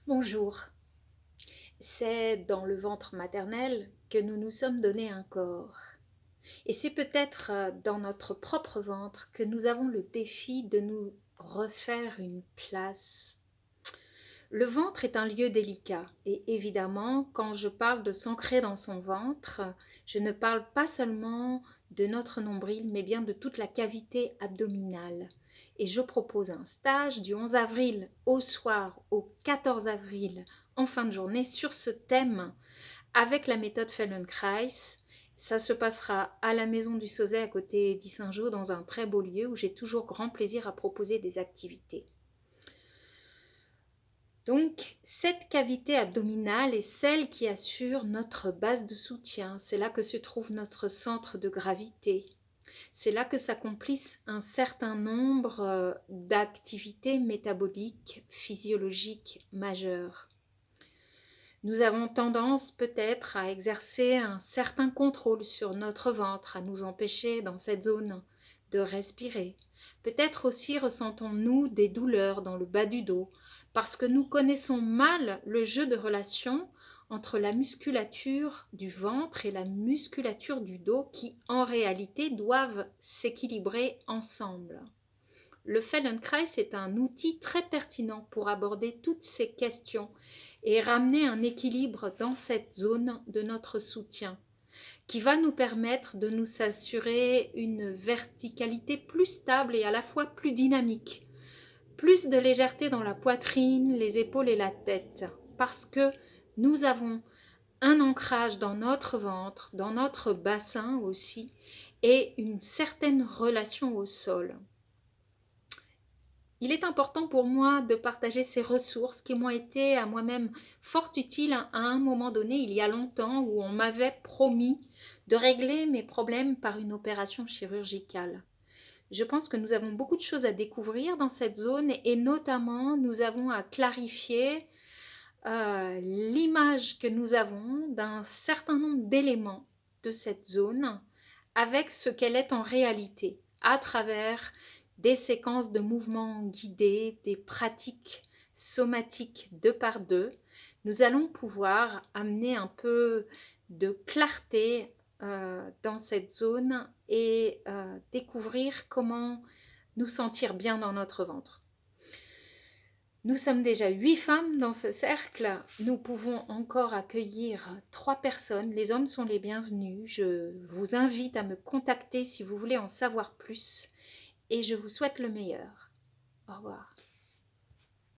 Bonjour. C'est dans le ventre maternel que nous nous sommes donné un corps. Et c'est peut-être dans notre propre ventre que nous avons le défi de nous refaire une place. Le ventre est un lieu délicat et évidemment, quand je parle de s'ancrer dans son ventre, je ne parle pas seulement de notre nombril, mais bien de toute la cavité abdominale. Et je propose un stage du 11 avril au soir au 14 avril en fin de journée sur ce thème avec la méthode Feldenkrais. Ça se passera à la Maison du Sauzet à côté d'Issingeaux dans un très beau lieu où j'ai toujours grand plaisir à proposer des activités. Donc, cette cavité abdominale est celle qui assure notre base de soutien. C'est là que se trouve notre centre de gravité. C'est là que s'accomplissent un certain nombre d'activités métaboliques, physiologiques majeures. Nous avons tendance peut-être à exercer un certain contrôle sur notre ventre, à nous empêcher dans cette zone de respirer. Peut-être aussi ressentons-nous des douleurs dans le bas du dos, parce que nous connaissons mal le jeu de relation entre la musculature du ventre et la musculature du dos qui, en réalité, doivent s'équilibrer ensemble. Le Feldenkrais est un outil très pertinent pour aborder toutes ces questions et ramener un équilibre dans cette zone de notre soutien qui va nous permettre de nous assurer une verticalité plus stable et à la fois plus dynamique. Plus de légèreté dans la poitrine, les épaules et la tête, parce que nous avons un ancrage dans notre ventre, dans notre bassin aussi, et une certaine relation au sol. Il est important pour moi de partager ces ressources qui m'ont été à moi-même fort utiles à un moment donné, il y a longtemps, où on m'avait promis de régler mes problèmes par une opération chirurgicale. Je pense que nous avons beaucoup de choses à découvrir dans cette zone et notamment nous avons à clarifier l'image que nous avons d'un certain nombre d'éléments de cette zone avec ce qu'elle est en réalité à travers des séquences de mouvements guidés, des pratiques somatiques 2 par 2. Nous allons pouvoir amener un peu de clarté dans cette zone et découvrir comment nous sentir bien dans notre ventre. Nous sommes déjà 8 femmes dans ce cercle. Nous pouvons encore accueillir 3 personnes. Les hommes sont les bienvenus. Je vous invite à me contacter si vous voulez en savoir plus. Et je vous souhaite le meilleur. Au revoir.